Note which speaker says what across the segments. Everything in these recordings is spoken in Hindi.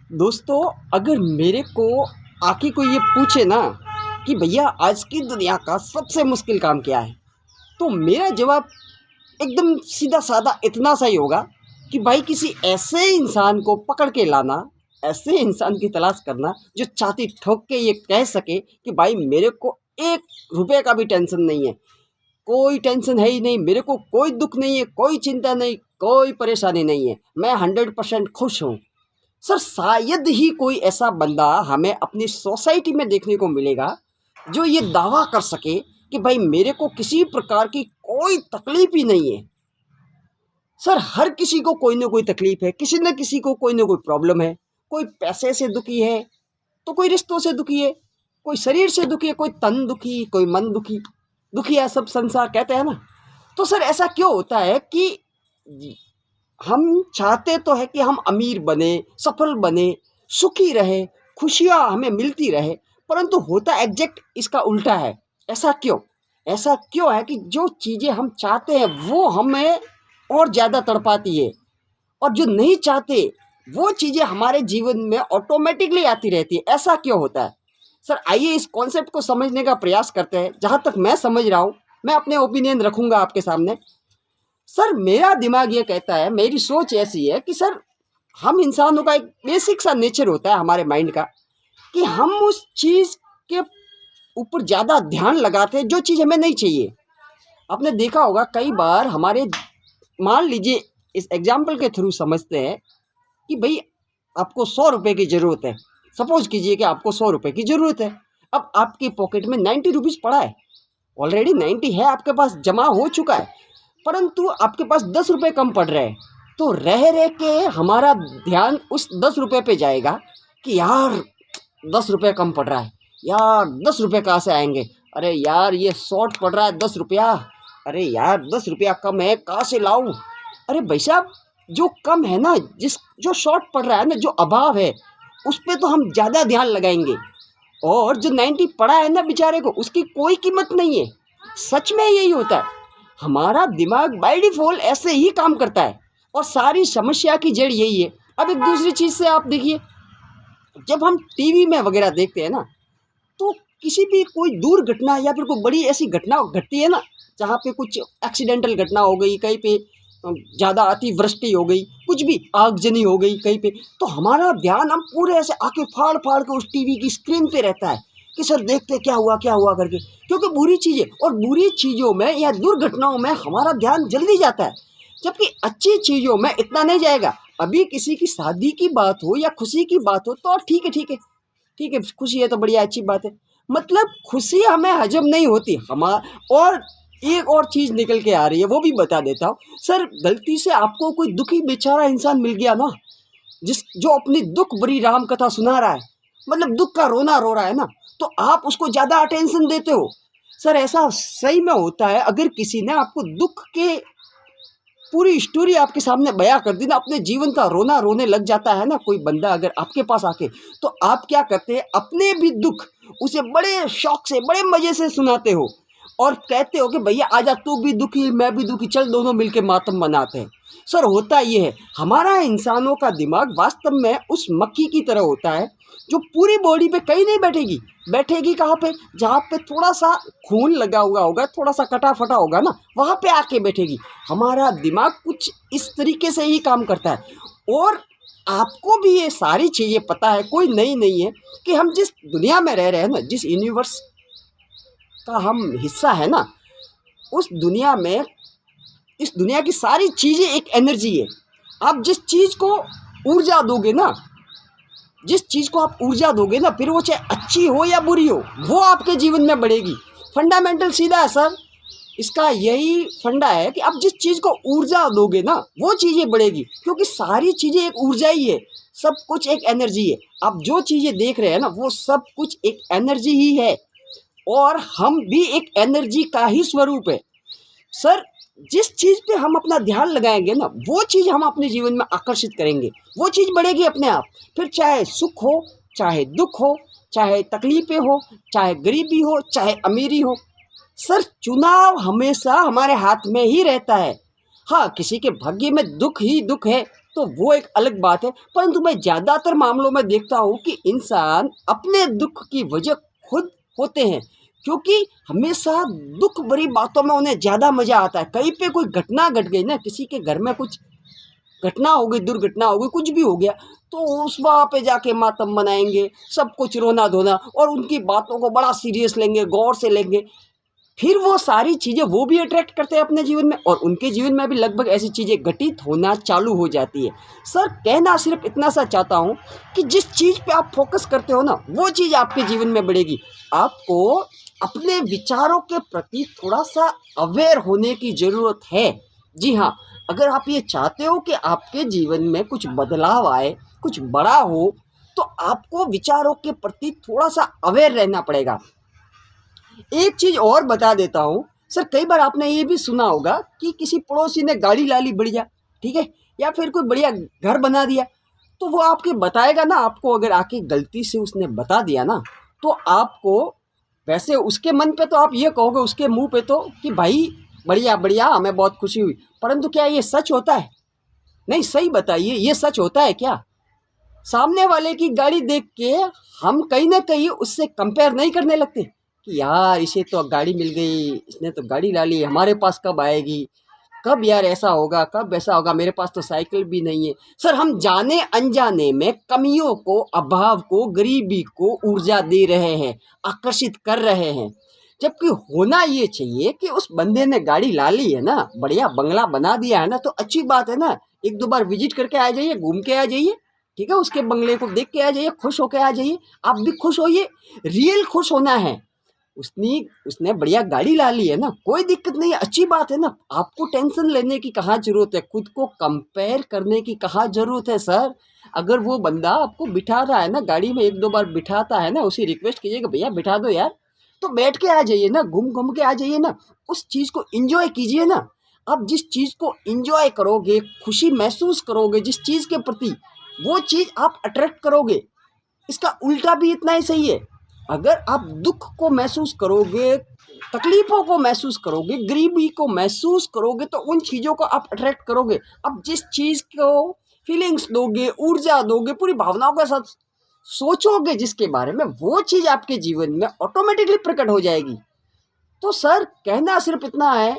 Speaker 1: दोस्तों, अगर मेरे को आके कोई ये पूछे ना कि भैया आज की दुनिया का सबसे मुश्किल काम क्या है, तो मेरा जवाब एकदम सीधा साधा इतना सा ही होगा कि भाई किसी ऐसे इंसान को पकड़ के लाना, ऐसे इंसान की तलाश करना जो छाती ठोक के ये कह सके कि भाई मेरे को 1 रुपये का भी टेंशन नहीं है, कोई टेंशन है ही नहीं, मेरे को कोई दुख नहीं है, कोई चिंता नहीं, कोई परेशानी नहीं है, मैं 100% खुश हूँ। सर शायद ही कोई ऐसा बंदा हमें अपनी सोसाइटी में देखने को मिलेगा जो ये दावा कर सके कि भाई मेरे को किसी प्रकार की कोई तकलीफ ही नहीं है। सर हर किसी को कोई ना कोई तकलीफ है, किसी न किसी को कोई ना कोई प्रॉब्लम है। कोई पैसे से दुखी है, तो कोई रिश्तों से दुखी है, कोई शरीर से दुखी है, कोई तन दुखी, कोई मन दुखी। दुखी है सब संसार कहते हैं ना। तो सर ऐसा क्यों होता है कि हम चाहते तो है कि हम अमीर बने, सफल बने, सुखी रहे, खुशियाँ हमें मिलती रहे, परंतु होता एग्जैक्ट इसका उल्टा है। ऐसा क्यों? ऐसा क्यों है कि जो चीज़ें हम चाहते हैं वो हमें और ज़्यादा तड़पाती है, और जो नहीं चाहते वो चीज़ें हमारे जीवन में ऑटोमेटिकली आती रहती है। ऐसा क्यों होता है? सर आइए इस कॉन्सेप्ट को समझने का प्रयास करते हैं। जहाँ तक मैं समझ रहा हूँ, मैं अपने ओपिनियन रखूँगा आपके सामने। सर मेरा दिमाग ये कहता है, मेरी सोच ऐसी है कि सर हम इंसानों का एक बेसिक सा नेचर होता है हमारे माइंड का कि हम उस चीज़ के ऊपर ज़्यादा ध्यान लगाते हैं जो चीज़ हमें नहीं चाहिए। आपने देखा होगा कई बार हमारे, मान लीजिए इस एग्जाम्पल के थ्रू समझते हैं कि भाई आपको 100 रुपये की ज़रूरत है। सपोज कीजिए कि आपको 100 रुपये की ज़रूरत है। अब आपकी पॉकेट में 90 रुपीज़ पड़ा है, ऑलरेडी 90 है आपके पास, जमा हो चुका है, परंतु आपके पास 10 रुपये कम पड़ रहे हैं। तो रह रह के हमारा ध्यान उस 10 रुपये पे जाएगा कि यार 10 रुपये कम पड़ रहा है, यार 10 रुपये कहाँ से आएंगे, अरे यार ये शॉर्ट पड़ रहा है 10 रुपया, अरे यार 10 रुपया कम है कहाँ से लाऊं। अरे भाई साहब, जो कम है ना, जो शॉर्ट पड़ रहा है ना, जो अभाव है, उस पर तो हम ज़्यादा ध्यान लगाएंगे, और जो 90 पड़ा है ना बेचारे को, उसकी कोई कीमत नहीं है। सच में यही होता है। हमारा दिमाग बाय डिफ़ॉल्ट ऐसे ही काम करता है, और सारी समस्या की जड़ यही है। अब एक दूसरी चीज़ से आप देखिए, जब हम टीवी में वगैरह देखते हैं ना, तो किसी भी कोई दुर्घटना या फिर कोई बड़ी ऐसी घटना घटती है ना, जहाँ पे कुछ एक्सीडेंटल घटना हो गई, कहीं पे ज़्यादा अतिवृष्टि हो गई, कुछ भी आगजनी हो गई कहीं पे, तो हमारा ध्यान, हम पूरे ऐसे आंखें फाड़ फाड़ के उस टीवी की स्क्रीन पे रहता है कि सर देखते क्या हुआ करके, क्योंकि बुरी चीज़ें और बुरी चीज़ों में या दुर्घटनाओं में हमारा ध्यान जल्दी जाता है, जबकि अच्छी चीज़ों में इतना नहीं जाएगा। अभी किसी की शादी की बात हो या खुशी की बात हो तो ठीक है, ठीक है, ठीक है, खुशी है तो बढ़िया अच्छी बात है, मतलब खुशी हमें हजम नहीं होती और एक और चीज़ निकल के आ रही है, वो भी बता देता हूँ। सर गलती से आपको कोई दुखी बेचारा इंसान मिल गया ना, जो अपनी दुख भरी राम कथा सुना रहा है, मतलब दुख का रोना रो रहा है ना, तो आप उसको ज़्यादा अटेंशन देते हो। सर ऐसा सही में होता है, अगर किसी ने आपको दुख के पूरी स्टोरी आपके सामने बयां कर दी ना, अपने जीवन का रोना रोने लग जाता है ना कोई बंदा अगर आपके पास आके, तो आप क्या करते हैं, अपने भी दुख उसे बड़े शौक से, बड़े मज़े से सुनाते हो, और कहते हो कि भैया आजा, तू भी दुखी मैं भी दुखी, चल दोनों मिलके मातम मनाते हैं। सर होता ये है, हमारा इंसानों का दिमाग वास्तव में उस मक्खी की तरह होता है जो पूरी बॉडी पे कहीं नहीं बैठेगी। बैठेगी कहाँ पे? जहाँ पे थोड़ा सा खून लगा हुआ होगा, थोड़ा सा कटा फटा होगा ना, वहाँ पे आके बैठेगी। हमारा दिमाग कुछ इस तरीके से ही काम करता है, और आपको भी ये सारी चीज़ें पता है, कोई नई नहीं है कि हम जिस दुनिया में रह रहे हैं ना, जिस यूनिवर्स का हम हिस्सा है ना, उस दुनिया में, इस दुनिया की सारी चीज़ें एक एनर्जी है। आप जिस चीज़ को ऊर्जा दोगे ना, जिस चीज़ को आप ऊर्जा दोगे ना, फिर वो चाहे अच्छी हो या बुरी हो, वो आपके जीवन में बढ़ेगी। फंडामेंटल सीधा है सर, इसका यही फंडा है कि आप जिस चीज़ को ऊर्जा दोगे ना, वो चीज़ें बढ़ेगी, क्योंकि सारी चीज़ें एक ऊर्जा ही है, सब कुछ एक एनर्जी है। आप जो चीज़ें देख रहे हैं ना, वो सब कुछ एक एनर्जी ही है, और हम भी एक एनर्जी का ही स्वरूप है। सर जिस चीज़ पे हम अपना ध्यान लगाएंगे ना, वो चीज़ हम अपने जीवन में आकर्षित करेंगे, वो चीज़ बढ़ेगी अपने आप। फिर चाहे सुख हो, चाहे दुख हो, चाहे तकलीफ़ें हो, चाहे गरीबी हो, चाहे अमीरी हो, सर चुनाव हमेशा हमारे हाथ में ही रहता है। हाँ, किसी के भाग्य में दुख ही दुख है, तो वो एक अलग बात है। परंतु मैं ज़्यादातर मामलों में देखता हूँ कि इंसान अपने दुख की वजह खुद होते हैं, क्योंकि हमेशा दुख भरी बातों में उन्हें ज़्यादा मज़ा आता है। कहीं पे कोई घटना घट गई ना, किसी के घर में कुछ घटना हो गई, दुर्घटना हो गई, कुछ भी हो गया, तो उस वहाँ पे जाके मातम मनाएंगे, सब कुछ रोना धोना, और उनकी बातों को बड़ा सीरियस लेंगे, गौर से लेंगे। फिर वो सारी चीज़ें वो भी अट्रैक्ट करते हैं अपने जीवन में, और उनके जीवन में भी लगभग ऐसी चीज़ें घटित होना चालू हो जाती है। सर कहना सिर्फ इतना सा चाहता हूँ कि जिस चीज़ पे आप फोकस करते हो ना, वो चीज़ आपके जीवन में बढ़ेगी। आपको अपने विचारों के प्रति थोड़ा सा अवेयर होने की ज़रूरत है। जी हाँ, अगर आप ये चाहते हो कि आपके जीवन में कुछ बदलाव आए, कुछ बड़ा हो, तो आपको विचारों के प्रति थोड़ा सा अवेयर रहना पड़ेगा। एक चीज़ और बता देता हूँ सर, कई बार आपने ये भी सुना होगा कि किसी पड़ोसी ने गाड़ी ला ली बढ़िया, ठीक है, या फिर कोई बढ़िया घर बना दिया, तो वो आपके बताएगा ना, आपको अगर आके गलती से उसने बता दिया ना, तो आपको वैसे उसके मन पे तो आप ये कहोगे, उसके मुंह पे तो, कि भाई बढ़िया बढ़िया, हमें बहुत खुशी हुई। परंतु क्या ये सच होता है? नहीं, सही बताइए, ये सच होता है क्या? सामने वाले की गाड़ी देख के हम कहीं ना कहीं उससे कंपेयर नहीं करने लगते कि यार इसे तो गाड़ी मिल गई, इसने तो गाड़ी ला ली, हमारे पास कब आएगी, कब यार ऐसा होगा, कब ऐसा होगा, मेरे पास तो साइकिल भी नहीं है। सर हम जाने अनजाने में कमियों को, अभाव को, गरीबी को ऊर्जा दे रहे हैं, आकर्षित कर रहे हैं। जबकि होना ये चाहिए कि उस बंदे ने गाड़ी ला ली है ना, बढ़िया बंगला बना दिया है ना, तो अच्छी बात है ना, एक दो बार विजिट करके आ जाइए, घूम के आ जाइए, ठीक है, उसके बंगले को देख के आ जाइए, खुश होके आ जाइए, आप भी खुश होइए, रियल खुश होना है। उसने बढ़िया गाड़ी ला ली है ना, कोई दिक्कत नहीं है, अच्छी बात है ना। आपको टेंशन लेने की कहाँ जरूरत है, खुद को कंपेयर करने की कहाँ जरूरत है सर। अगर वो बंदा आपको बिठा रहा है ना, गाड़ी में एक दो बार बिठाता है ना, उसे रिक्वेस्ट कीजिएगा भैया बिठा दो यार, तो बैठ के आ जाइए ना, घूम घूम के आ जाइए ना, उस चीज़ को इंजॉय कीजिए ना। आप जिस चीज़ को इंजॉय करोगे, खुशी महसूस करोगे जिस चीज़ के प्रति, वो चीज़ आप अट्रैक्ट करोगे। इसका उल्टा भी इतना ही सही है। अगर आप दुख को महसूस करोगे, तकलीफ़ों को महसूस करोगे, गरीबी को महसूस करोगे, तो उन चीज़ों को आप अट्रैक्ट करोगे। अब जिस चीज़ को फीलिंग्स दोगे, ऊर्जा दोगे, पूरी भावनाओं के साथ सोचोगे जिसके बारे में, वो चीज़ आपके जीवन में ऑटोमेटिकली प्रकट हो जाएगी। तो सर कहना सिर्फ इतना है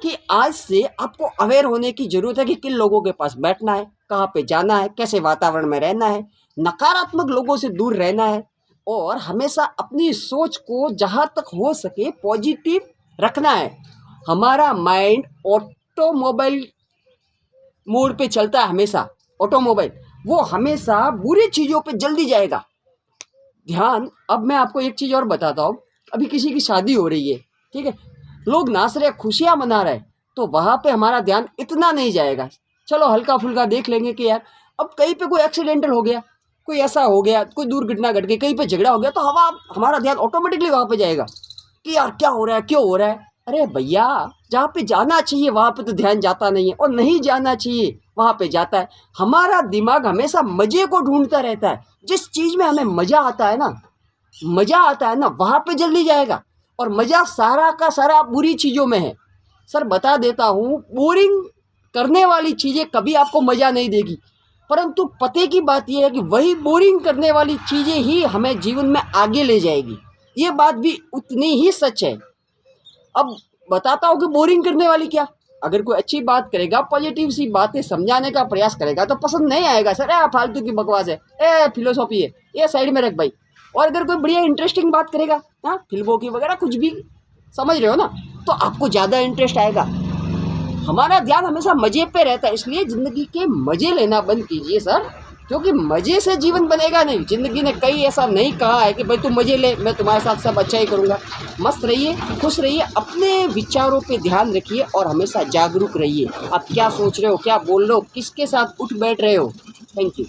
Speaker 1: कि आज से आपको अवेयर होने की ज़रूरत है कि किन लोगों के पास बैठना है, कहाँ पे जाना है, कैसे वातावरण में रहना है, नकारात्मक लोगों से दूर रहना है, और हमेशा अपनी सोच को जहाँ तक हो सके पॉजिटिव रखना है। हमारा माइंड ऑटोमोबाइल मोड पे चलता है हमेशा, ऑटोमोबाइल, वो हमेशा बुरी चीज़ों पे जल्दी जाएगा। ध्यान, अब मैं आपको एक चीज़ और बताता हूँ। अभी किसी की शादी हो रही है, ठीक है, लोग नाच रहे, खुशियाँ मना रहे, तो वहाँ पे हमारा ध्यान इतना नहीं जाएगा। चलो हल्का फुल्का देख लेंगे कि यार अब कहीं पे कोई एक्सीडेंटल हो गया, कोई ऐसा हो गया, कोई दुर्घटना घट गई, कहीं पे झगड़ा हो गया, तो हमारा ध्यान ऑटोमेटिकली वहाँ पे जाएगा कि यार क्या हो रहा है, क्यों हो रहा है। अरे भैया, जहाँ पे जाना चाहिए वहाँ पे तो ध्यान जाता नहीं है, और नहीं जाना चाहिए वहाँ पे जाता है। हमारा दिमाग हमेशा मज़े को ढूंढता रहता है। जिस चीज़ में हमें मज़ा आता है ना, वहाँ पे जल्दी जाएगा, और मज़ा सारा का सारा बुरी चीज़ों में है। सर बता देता हूँ, बोरिंग करने वाली चीज़ें कभी आपको मज़ा नहीं देगी, परंतु पते की बात यह है कि वही बोरिंग करने वाली चीज़ें ही हमें जीवन में आगे ले जाएगी। ये बात भी उतनी ही सच है। अब बताता हूँ कि बोरिंग करने वाली क्या, अगर कोई अच्छी बात करेगा, पॉजिटिव सी बातें समझाने का प्रयास करेगा, तो पसंद नहीं आएगा सर, फालतू की बकवास है, फिलोसॉफी है, ये साइड में रख भाई। और अगर कोई बढ़िया इंटरेस्टिंग बात करेगा, हाँ, फिल्मों की वगैरह कुछ भी, समझ रहे हो ना, तो आपको ज़्यादा इंटरेस्ट आएगा। हमारा ध्यान हमेशा मज़े पे रहता है, इसलिए ज़िंदगी के मज़े लेना बंद कीजिए सर, क्योंकि मज़े से जीवन बनेगा नहीं। ज़िंदगी ने कहीं ऐसा नहीं कहा है कि भाई तू मज़े ले, मैं तुम्हारे साथ सब अच्छा ही करूँगा। मस्त रहिए, खुश रहिए, अपने विचारों पे ध्यान रखिए, और हमेशा जागरूक रहिए। आप क्या सोच रहे हो, क्या बोल रहे हो, किसके साथ उठ बैठ रहे हो। Thank you.